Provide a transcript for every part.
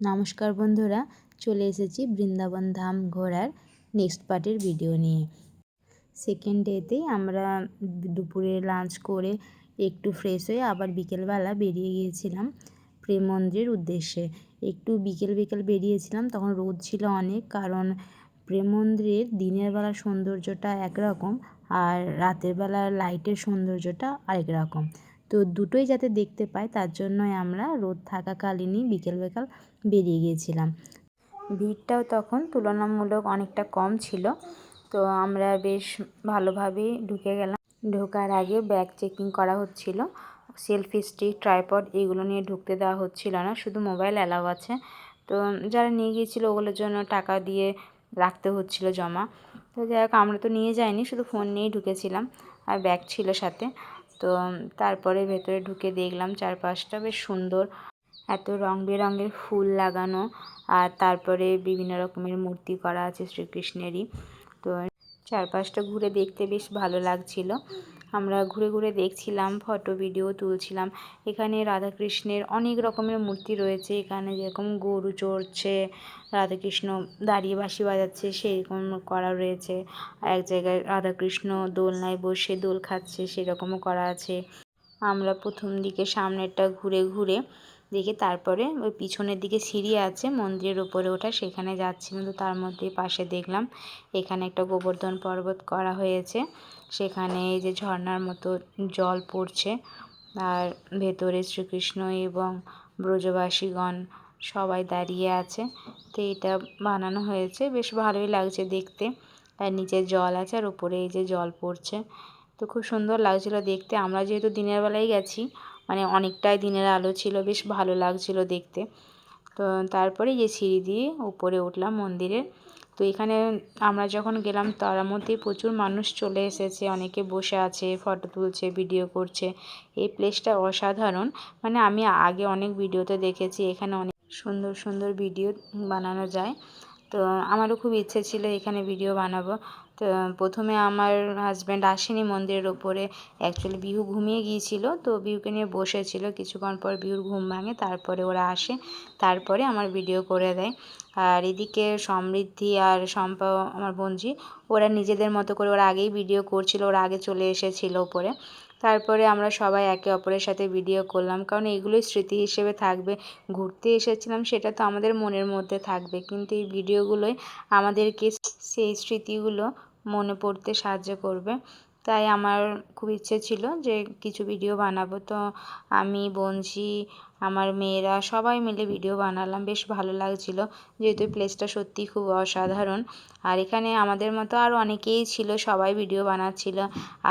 নমস্কার বন্ধুরা, চলে এসেছি বৃন্দাবন ধাম ঘোরার নেক্সট পার্টের ভিডিও নিয়ে। সেকেন্ড ডেতেই আমরা দুপুরে লাঞ্চ করে একটু ফ্রেশ হয়ে আবার বিকেলবেলা বেরিয়ে গিয়েছিলাম প্রেম মন্দিরের উদ্দেশ্যে। একটু বিকেল বেরিয়েছিলাম, তখন রোদ ছিল অনেক, কারণ প্রেম মন্দিরের দিনের বেলার সৌন্দর্যটা একরকম আর রাতের বেলার লাইটের সৌন্দর্যটা আরেক রকম। তো দুটোই যাতে দেখতে পাই তার জন্যই আমরা রোদ থাকাকালীনই বিকেল বেরিয়ে গিয়েছিলাম। ভিড়টাও তখন তুলনামূলক অনেকটা কম ছিল, তো আমরা বেশ ভালোভাবেই ঢুকে গেলাম। ঢোকার আগে ব্যাগ চেকিং করা হচ্ছিল, সেলফি স্টিক, ট্রাইপড এগুলো নিয়ে ঢুকতে দেওয়া হচ্ছিল না, শুধু মোবাইল অ্যালাউ আছে। তো যারা নিয়ে গিয়েছিলো ওগুলোর জন্য টাকা দিয়ে রাখতে হচ্ছিল জমা। তো যাই হোক, আমরা তো নিয়ে যাইনি, শুধু ফোন নিয়েই ঢুকেছিলাম আর ব্যাগ ছিল সাথে। তো তারপরে ভেতরে ঢুকে দেখলাম চারপাশটা বেশ সুন্দর, এত রং বেরঙের ফুল লাগানো, আর তারপরে বিভিন্ন রকমের মূর্তি করা আছে শ্রীকৃষ্ণেরই। তো চারপাশটা ঘুরে দেখতে বেশ ভালো লাগছিল। আমরা ঘুরে দেখছিলাম, ফটো ভিডিও তুলছিলাম। এখানে রাধাকৃষ্ণের অনেক রকমের মূর্তি রয়েছে। এখানে যেরকম গরু চড়ছে, রাধাকৃষ্ণ দাঁড়িয়ে বাঁশি বাজাচ্ছে সেরকম করা রয়েছে। এক জায়গায় রাধাকৃষ্ণ দোলনায় বসে দোল খাচ্ছে সেরকমও করা আছে। আমরা প্রথম দিকে সামনেরটা ঘুরে দেখে তারপরে ওই পিছনের দিকে সিঁড়ি আছে মন্দিরের উপরে ওঠা, সেখানে যাচ্ছিলাম। তো তার মধ্যে পাশে দেখলাম এখানে একটা গোবর্ধন পর্বত করা হয়েছে, সেখানে এই যে ঝর্ণার মতো জল পড়ছে, আর ভেতরে শ্রীকৃষ্ণ এবং ব্রজবাসীগণ সবাই দাঁড়িয়ে আছে। তো এটা বানানো হয়েছে, বেশ ভালোই লাগছে দেখতে। আর নিচে জল আছে আর উপরে এই যে জল পড়ছে, তো খুব সুন্দর লাগছিল দেখতে। আমরা যেহেতু দিনের বেলায় গেছি, মানে অনেকটাই দিনের আলো ছিল, বেশ ভালো লাগছিল দেখতে। তো তারপরে যে সিঁড়ি দিয়ে উপরে উঠলাম মন্দিরের। তো এখানে আমরা যখন গেলাম তার মধ্যেই প্রচুর মানুষ চলে এসেছে, অনেকে বসে আছে, ফটো তুলছে, ভিডিও করছে। এই প্লেসটা অসাধারণ, মানে আমি আগে অনেক ভিডিওতে দেখেছি এখানে অনেক সুন্দর ভিডিও বানানো যায়। তো আমারও খুব ইচ্ছে ছিল এখানে ভিডিও বানাবো। তো প্রথমে আমার হাজব্যান্ড আসেনি মন্দিরের ওপরে, অ্যাকচুয়ালি বিহু ঘুমিয়ে গিয়েছিল, তো বিহুকে নিয়ে বসেছিল। কিছুক্ষণ পর বিহুর ঘুম ভাঙে, তারপরে ওরা আসে, তারপরে আমার ভিডিও করে দেয়। আর এদিকে সমৃদ্ধি আর শম্পা আমার বোনঝি, ওরা নিজেদের মতো করে ওরা আগেই ভিডিও করছিল, ওরা আগে চলে এসেছিল ওপরে। তারপরে আমরা সবাই একে অপরের সাথে ভিডিও করলাম, কারণ এগুলোই স্মৃতি হিসেবে থাকবে। ঘুরতে এসেছিলাম সেটা তো আমাদের মনের মধ্যে থাকবে, কিন্তু এই ভিডিওগুলোই আমাদেরকে সেই স্মৃতিগুলো মনে পড়তে সাহায্য করবে। তাই আমার খুব ইচ্ছে ছিল যে কিছু ভিডিও বানাবো। তো আমি, বোনঝি, আমার মেয়েরা সবাই মিলে ভিডিও বানালাম, বেশ ভালো লাগছিল, যেহেতু প্লেসটা সত্যিই খুব অসাধারণ। আর এখানে আমাদের মতো আরও অনেকেই ছিল, সবাই ভিডিও বানাচ্ছিল।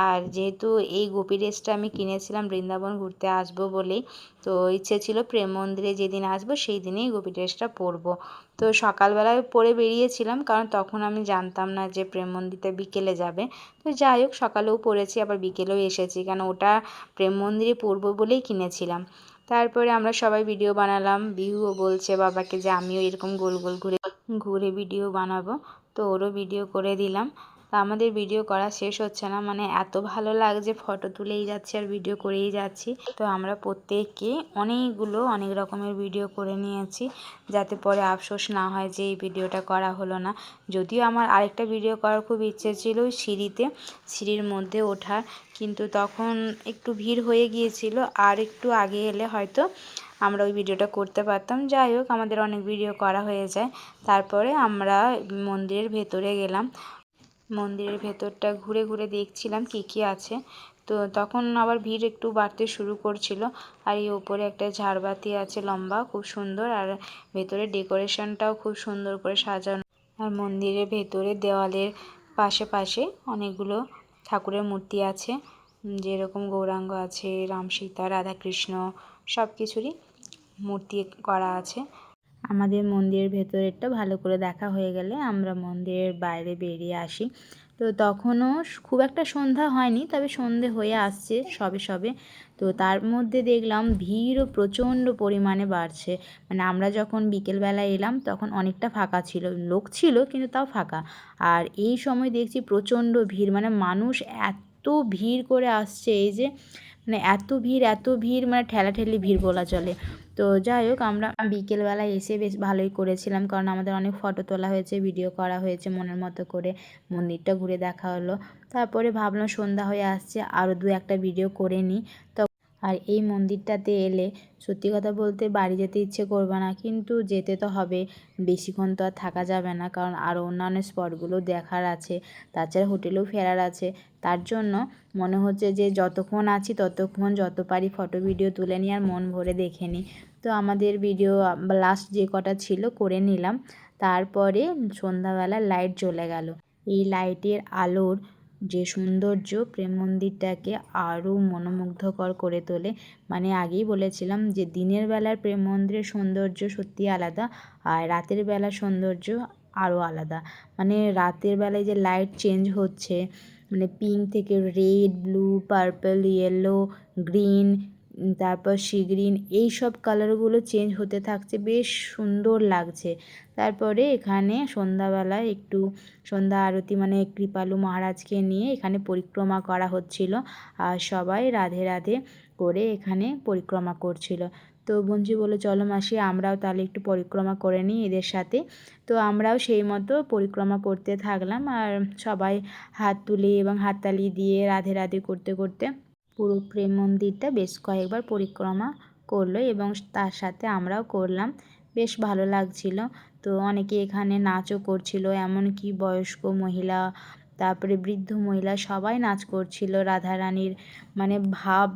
আর যেহেতু এই গোপী ড্রেসটা আমি কিনেছিলাম বৃন্দাবন ঘুরতে আসবো বলেই, তো ইচ্ছে ছিল প্রেম মন্দিরে যেদিন আসবো সেই দিনেই গোপী ড্রেসটা পরবো। তো সকালবেলায় পরে বেরিয়েছিলাম, কারণ তখন আমি জানতাম না যে প্রেম মন্দিরটা বিকেলে যাবে। তো যাই হোক, সকালেও পরেছি আবার বিকেলেও এসেছি, কেন ওটা প্রেম মন্দিরে পরবো বলেই কিনেছিলাম। তারপরে আমরা সবাই ভিডিও বানালাম। বিহুও বলছে বাবাকে যে আমিও এরকম গোল ঘুরে ভিডিও বানাবো, তো ওরও ভিডিও করে দিলাম। তা আমাদের ভিডিও করা শেষ হচ্ছে না, মানে এত ভালো লাগছে, ফটো তুলেই যাচ্ছি আর ভিডিও করেই যাচ্ছি। তো আমরা প্রত্যেকে অনেক রকমের ভিডিও করে নিয়েছি, যাতে পরে আফসোস না হয় যে এই ভিডিওটা করা হলো না। যদিও আমার আরেকটা ভিডিও করার খুব ইচ্ছে ছিল ওই সিঁড়ির মধ্যে ওঠার, কিন্তু তখন একটু ভিড় হয়ে গিয়েছিল, আর একটু আগে এলে হয়তো আমরা ওই ভিডিওটা করতে পারতাম। যাই হোক, আমাদের অনেক ভিডিও করা হয়ে যায়। তারপরে আমরা মন্দিরের ভেতরে গেলাম। মন্দিরের ভেতরটা ঘুরে দেখছিলাম কী আছে। তো তখন আবার ভিড় একটু বাড়তে শুরু করছিল। আর এই ওপরে একটা ঝাড়বাতি আছে লম্বা, খুব সুন্দর, আর ভেতরে ডেকোরেশনটাও খুব সুন্দর করে সাজানো। আর মন্দিরের ভেতরে দেওয়ালের পাশে অনেকগুলো ঠাকুরের মূর্তি আছে, যেরকম গৌরাঙ্গ আছে, রাম সীতা, রাধাকৃষ্ণ, সব কিছুরই মূর্তি করা আছে। আমাদের মন্দিরের ভেতরেরটা ভালো করে দেখা হয়ে গেলে আমরা মন্দিরের বাইরে বেরিয়ে আসি। তো তখনও খুব একটা সন্ধ্যা হয়নি, তবে সন্ধে হয়ে আসছে সবে। তো তার মধ্যে দেখলাম ভিড়ও প্রচণ্ড পরিমাণে বাড়ছে। মানে আমরা যখন বিকেলবেলায় এলাম তখন অনেকটা ফাঁকা ছিল, লোক ছিল কিন্তু তাও ফাঁকা। আর এই সময় দেখছি প্রচণ্ড ভিড়, মানে মানুষ এত ভিড় করে আসছে, এই যে মানে এত ভিড় মানে ঠেলাঠেলি ভিড় বলা চলে। তো যাই হোক, আমরা বিকেলবেলায় এসে বেশ ভালোই করেছিলাম, কারণ আমাদের অনেক ফটো তোলা হয়েছে, ভিডিও করা হয়েছে, মনের মতো করে মন্দিরটা ঘুরে দেখা হলো। তারপরে ভাবলাম সন্ধ্যা হয়ে আসছে, আরও 2-1টা ভিডিও করে নিই। আর এই মন্দিরটাতে এলে সত্যি কথা বলতে বাড়ি যেতে ইচ্ছে করবে না, কিন্তু যেতে তো হবে, বেশিক্ষণ তো আর থাকা যাবে না, কারণ আরও অন্যান্য স্পটগুলো দেখার আছে, তাছাড়া হোটেলেও ফেরার আছে। তার জন্য মনে হচ্ছে যে যতক্ষণ আছি ততক্ষণ যত পারি ফটো ভিডিও তুলে নিই আর মন ভরে দেখে নিই। তো আমাদের ভিডিও লাস্ট যে কটা ছিল করে নিলাম। তারপরে সন্ধ্যাবেলা লাইট জ্বলে গেল। এই লাইটের আলোর যে সৌন্দর্য প্রেম মন্দিরটাকে আরও মনোমুগ্ধকর করে তোলে। মানে আগেই বলেছিলাম যে দিনের বেলার প্রেম মন্দিরের সৌন্দর্য সত্যি আলাদা, আর রাতের বেলার সৌন্দর্য আরও আলাদা। মানে রাতের বেলায় যে লাইট চেঞ্জ হচ্ছে, মানে পিঙ্ক থেকে red, blue, purple, yellow, green, তারপর সি গ্রিন, এই সব কালারগুলো চেঞ্জ হতে থাকছে, বেশ সুন্দর লাগছে। তারপরে এখানে সন্ধ্যাবেলায় একটু সন্ধ্যা আরতি মানে কৃপালু মহারাজকে নিয়ে এখানে পরিক্রমা করা হচ্ছিল, আর সবাই রাধে রাধে করে এখানে পরিক্রমা করছিল। তো বঞ্জি বলল, চলো মাসি আমরাও তাহলে একটু পরিক্রমা করে নিই এদের সাথে। তো আমরাও সেই মতো পরিক্রমা করতে থাকলাম, আর সবাই হাত তুলে এবং হাততালি দিয়ে রাধে রাধে করতে করতে পুরো প্রেম মন্দিরটা বেশ কয়েকবার পরিক্রমা করলো, এবং তার সাথে আমরাও করলাম। বেশ ভালো লাগছিল। তো অনেকে এখানে নাচও করছিল, এমনকি বয়স্ক মহিলা, তারপরে বৃদ্ধ মহিলা সবাই নাচ করছিল রাধারানীর মানে ভাব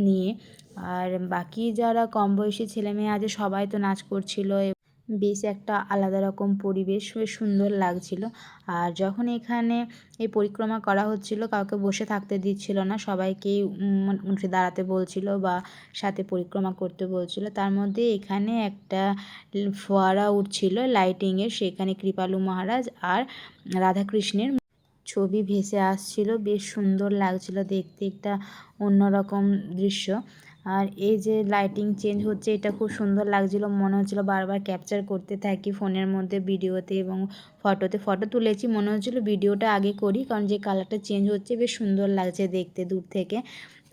নিয়ে। আর বাকি যারা কম বয়সী ছেলেমেয়ে আছে সবাই তো নাচ করছিল। বেশ একটা আলাদা রকম পরিবেশ, বেশ সুন্দর লাগছিল। আর যখন এখানে এই পরিক্রমা করা হচ্ছিল, কাউকে বসে থাকতে দিচ্ছিল না, সবাইকেই উঠে দাঁড়াতে বলছিল বা সাথে পরিক্রমা করতে বলছিল। তার মধ্যে এখানে একটা ফোয়ারা উঠছিল লাইটিংয়ের, সেখানে কৃপালু মহারাজ আর রাধাকৃষ্ণের ছবি ভেসে আসছিল, বেশ সুন্দর লাগছিল দেখতে, একটা অন্যরকম দৃশ্য। আর এই যে লাইটিং চেঞ্জ হচ্ছে, এটা খুব সুন্দর লাগছিল, মনে হচ্ছিল বারবার ক্যাপচার করতে থাকি ফোনের মধ্যে, ভিডিওতে এবং ফটোতে। ফটো তুলেছি, মনে হচ্ছিল ভিডিওটা আগে করি, কারণ যে কালারটা চেঞ্জ হচ্ছে বেশ সুন্দর লাগছে দেখতে দূর থেকে।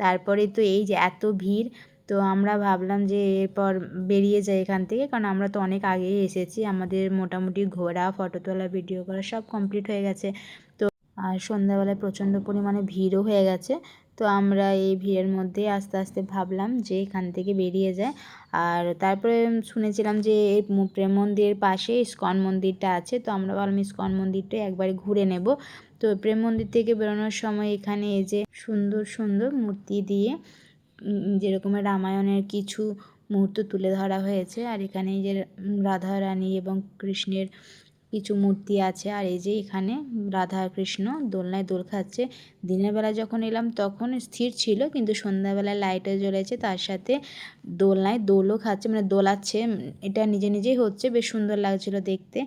তারপরে তো এই যে এত ভিড়, তো আমরা ভাবলাম যে এরপর বেরিয়ে যাই এখান থেকে, কারণ আমরা তো অনেক আগেই এসেছি, আমাদের মোটামুটি ঘোরা, ফটো তোলা, ভিডিও করা সব কমপ্লিট হয়ে গেছে। আর সন্ধ্যাবেলায় প্রচণ্ড পরিমাণে ভিড়ও হয়ে গেছে। তো আমরা এই ভিড়ের মধ্যে আস্তে আস্তে ভাবলাম যে এখান থেকে বেরিয়ে যায়। আর তারপরে শুনেছিলাম যে এই প্রেম মন্দিরের পাশে ইস্কন মন্দিরটা আছে, তো আমরা ভাবলাম ইস্কন মন্দিরটা একবারে ঘুরে নেব। তো প্রেম মন্দির থেকে বেরোনোর সময় এখানে এই যে সুন্দর সুন্দর মূর্তি দিয়ে যেরকমের রামায়ণের কিছু মুহূর্ত তুলে ধরা হয়েছে, আর এখানে এই যে রাধারানী এবং কৃষ্ণের কিছু মূর্তি আছে। আর এই যে এখানে রাধা কৃষ্ণ দোলনায় দোল খাচ্ছে। দিনের বেলা যখন এলাম তখন স্থির ছিল, কিন্তু সন্ধ্যাবেলায় লাইটও জ্বলেছে, তার সাথে দোলনায় দোলও খাচ্ছে, মানে দোলাচ্ছে, এটা নিজে নিজেই হচ্ছে, বেশ সুন্দর লাগছিল দেখতে।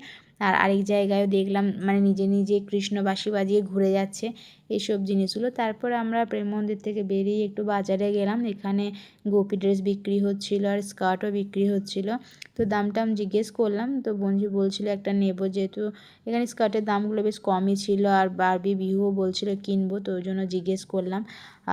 আর আরেক জায়গায়ও দেখলাম মানে নিজে নিজে কৃষ্ণ বাঁশি বাজিয়ে ঘুরে যাচ্ছে, এইসব জিনিসগুলো। তারপরে আমরা প্রেম মন্দির থেকে বেরিয়ে একটু বাজারে গেলাম, এখানে গোপী ড্রেস বিক্রি হচ্ছিল আর স্কার্টও বিক্রি হচ্ছিল। তো দাম টাম জিজ্ঞেস করলাম, তো বঞ্জি বলছিল একটা নেব, যেহেতু এখানে স্কার্টের দামগুলো বেশ কমই ছিল, আর বারবি বিহুও বলছিল কিনবো, তো ওই জন্য জিজ্ঞেস করলাম।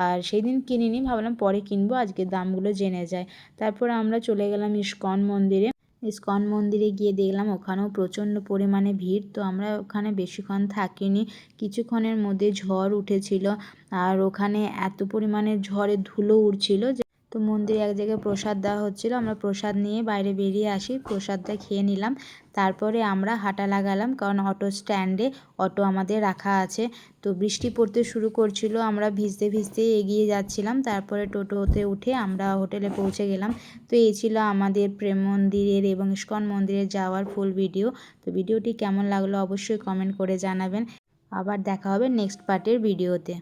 আর সেই দিন কিনিনি, ভাবলাম পরে কিনবো, আজকে দামগুলো জেনে যায়। তারপর আমরা চলে গেলাম ইস্কন মন্দিরে। ইস্কন মন্দিরে গিয়ে দেখলাম ওখানেও প্রচণ্ড পরিমাণে ভিড়, তো আমরা ওখানে বেশিক্ষণ থাকিনি, কিছুক্ষণের মধ্যে ঝড় উঠেছিল, আর ওখানে এত পরিমাণে ঝড়ে ধুলো উড়ছিল যে, তো মন্দিরে এক জায়গায় প্রসাদ দেওয়া হচ্ছিল, আমরা প্রসাদ নিয়ে বাইরে বেরিয়ে আসি, প্রসাদটা খেয়ে নিলাম। তারপরে আমরা হাঁটা লাগালাম, কারণ অটো স্ট্যান্ডে অটো আমাদের রাখা আছে। তো বৃষ্টি পড়তে শুরু করছিল, আমরা ভিজতে ভিজতে এগিয়ে যাচ্ছিলাম, তারপরে টোটোতে উঠে আমরা হোটেলে পৌঁছে গেলাম। তো এই ছিল আমাদের প্রেম মন্দিরের এবং ইস্কন মন্দিরে যাওয়ার ফুল ভিডিও। তো ভিডিওটি কেমন লাগলো অবশ্যই কমেন্ট করে জানাবেন। আবার দেখা হবে নেক্সট পার্টের ভিডিওতে।